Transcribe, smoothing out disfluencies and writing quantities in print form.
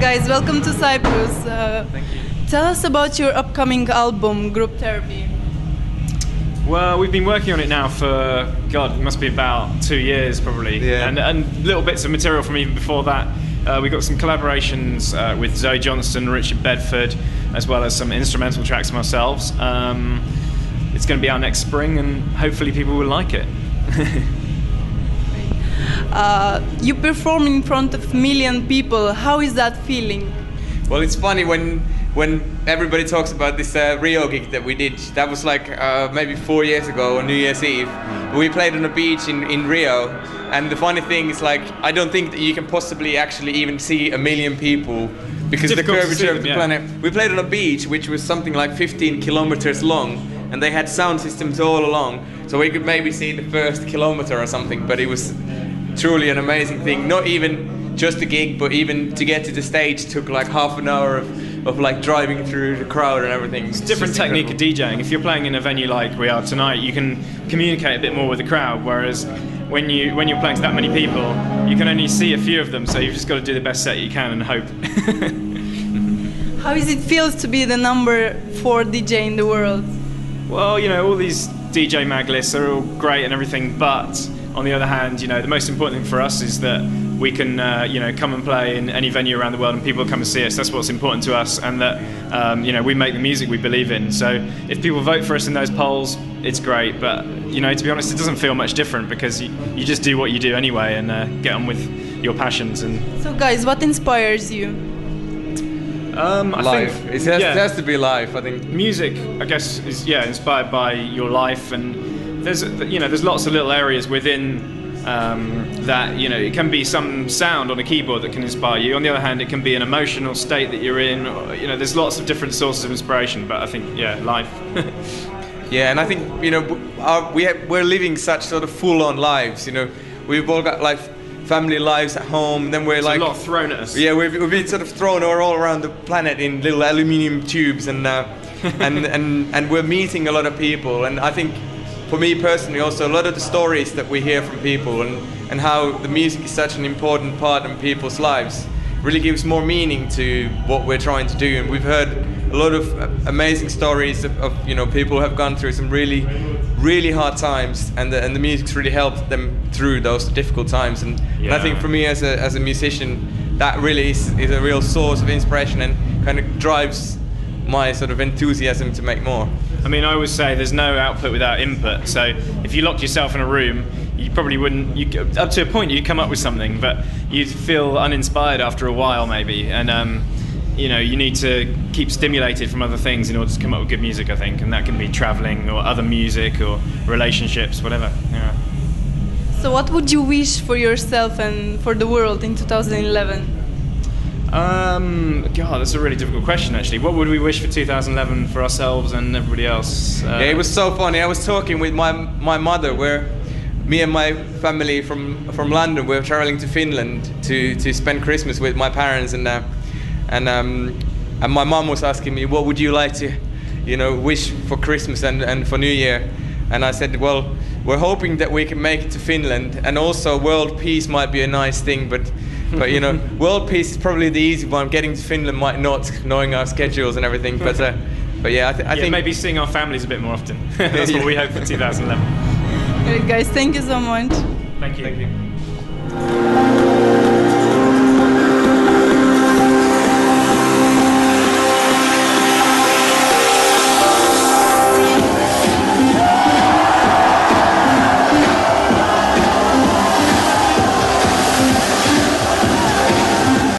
guys, welcome to Cyprus. Thank you. Tell us about your upcoming album, Group Therapy. Well, we've been working on it now for, God, it must be about 2 years probably. Yeah. And little bits of material from even before that. We got some collaborations with Zoe Johnston, Richard Bedford, as well as some instrumental tracks from ourselves. It's going to be out next spring, and hopefully people will like it. You perform in front of a million people. How is that feeling? Well, it's funny when everybody talks about this Rio gig that we did. That was like maybe 4 years ago on New Year's Eve. We played on a beach in Rio, and the funny thing is, like, I don't think that you can possibly actually even see a million people because of the curvature of the planet. We played on a beach which was something like 15 kilometers long, and they had sound systems all along, so we could maybe see the first kilometer or something. But it was truly an amazing thing. Not even just a gig, but even to get to the stage took like half an hour of like driving through the crowd and everything. It's a different technique of DJing. If you're playing in a venue like we are tonight, you can communicate a bit more with the crowd, whereas when you're playing to that many people, you can only see a few of them, so you've just got to do the best set you can and hope. How is it feels to be the number 4 DJ in the world? Well, you know, all these DJ mag lists are all great and everything, but on the other hand, you know, the most important thing for us is that we can, you know, come and play in any venue around the world and people come and see us. That's what's important to us, and that, you know, we make the music we believe in. So if people vote for us in those polls, it's great. But, you know, to be honest, it doesn't feel much different because you just do what you do anyway and get on with your passions. And so, guys, what inspires you? Life. It has to be life, I think. Music, I guess, is inspired by your life, and there's lots of little areas within that, you know, it can be some sound on a keyboard that can inspire you. On the other hand, it can be an emotional state that you're in. Or, you know, there's lots of different sources of inspiration, but I think, life. Yeah, and I think, you know, we're living such sort of full-on lives. You know, we've all got like family lives at home. Then we're like a lot thrown at us. Yeah, we've been sort of thrown all around the planet in little aluminium tubes, and and we're meeting a lot of people. And I think, for me personally, also a lot of the stories that we hear from people and how the music is such an important part in people's lives really gives more meaning to what we're trying to do. And we've heard a lot of amazing stories of you know, people who have gone through some really hard times, and the music's really helped them through those difficult times. And I think for me as a musician, that really is a real source of inspiration and kind of drives my sort of enthusiasm to make more. I mean, I always say there's no output without input. So if you locked yourself in a room, you probably wouldn't. Up to a point, you'd come up with something, but you'd feel uninspired after a while, maybe. And you know, you need to keep stimulated from other things in order to come up with good music, I think. And that can be traveling or other music or relationships, whatever. Yeah. So, what would you wish for yourself and for the world in 2011? God, that's a really difficult question, actually. What would we wish for 2011 for ourselves and everybody else? Yeah, it was so funny. I was talking with my mother, where me and my family from London, we're traveling to Finland to spend Christmas with my parents, and my mom was asking me, what would you like to, you know, wish for Christmas and for New Year? And I said, well, we're hoping that we can make it to Finland, and also world peace might be a nice thing, but you know, world peace is probably the easy one. Getting to Finland might not, knowing our schedules and everything. But yeah, I think maybe seeing our families a bit more often. That's what we hope for 2011. Great, guys, thank you so much. Thank you. Thank you.